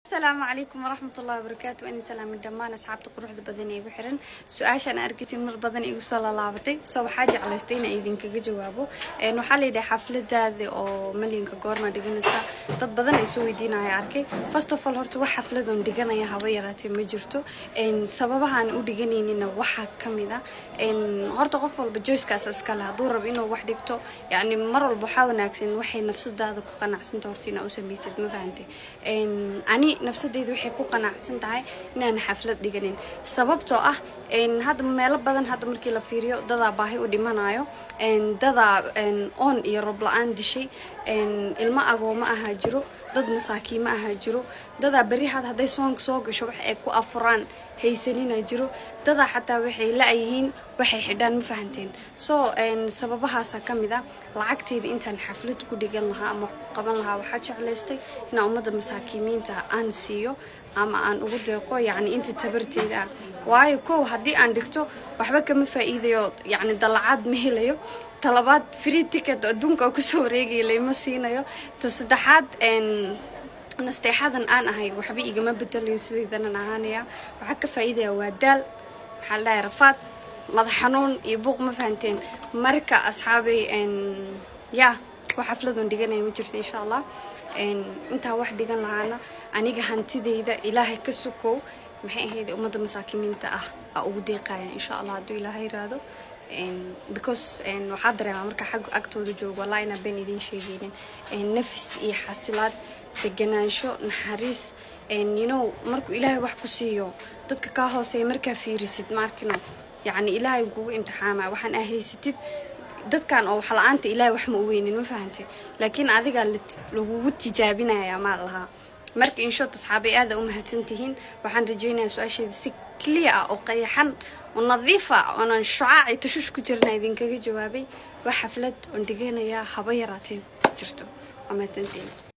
السلام عليكم ورحمة الله وبركاته. أنا سلام الدمان أصحاب تقروح بدني بحرن سؤال أنا أركتي من بدني يوصل لعبتي سو حاجة على استينا إذن كجوابه إنه حالي ده حفلة هذه أو مليون كجور ما دقنسا ضد بدن يسوي دينا يا أركي فاست اوف هرتو حفلة دون دقنا يا هوايراتي مجرتو إن سببها عن ودقني إنه وحى كمذا إن هرتو غفل بجوز كاساس كلها دور بينه وحدكتو يعني مرة البحاول ناكسين وحي نفس هذا قناع سنتورتينا أو سميسد ما فهمتي إن أني nafsadeydu waxay ku qanacsan tahay inaan xaflad dhiganin sababtoo ah hadda meel badan hadda markii la fiiriyo dada baahi u dhimanayo dada on iyo rob la'aan dishay ilma agooma aha jiro dad masaakiin ma aha jiro dada bari haday soon soo gasho wax ay ku afuraan haysanina jiro dada xataa waxay la yihiin waxay xidhan ma fahanteen soo sababahaas kamida lacagteeda intaan xaflad ku dhigan lahaa ama qaban lahaa waxa jeclaystay in ummadda masaakiinta aan siiyo ama aan ugu deeqo yani inta tabarteeda waayo koow hadii aan dhigto waxba kama faa'iidayo yani dalacad ma helayo talabaad free ticket adduunka ku soo wareegay ma siinayo ta saddexaad nasteexadan aan ahay waxba igama bedelayo sideedan ahaanaya waxa ka faa'iidaya waa daal waxa la rafaad madax xanuun iyo buuq ma fahanteen marka asxaabay ya waxa xafladan dhiganay ma jirto insha Allah inta wax dhigan lahaana aniga hantideyda ilaahay ka sukow maxay ahayd ummadda masaakiinta ah ugu deeqaya insha Allah haduu ilaahay raado because waxa dareema marka xaq agtooda joogo wallahi ina been idin sheegaynin nafis iyo xasilaad deganaansho naxariis you know markuu ilaahay wax ku siiyo dadka ka hooseeya marka fiirisid markino yani ilaahay kugu imtixaama waxaan ahaysatid dadkan oo wax la'aanta ilaahay wax ma u weynin ma fahantay laakiin adiga lagu tijaabinaya ma laha marka in shot asxaabay aad u mahadsantihiin waxaan rajaynayaa su'aasheeda si clear oo qeexan oo nadiif ah oo aan shucaaci tashush ku jirnaa idin kaga jawaabay wax xaflad oo dhiganaya haba yaraatiin jirto ama tantiin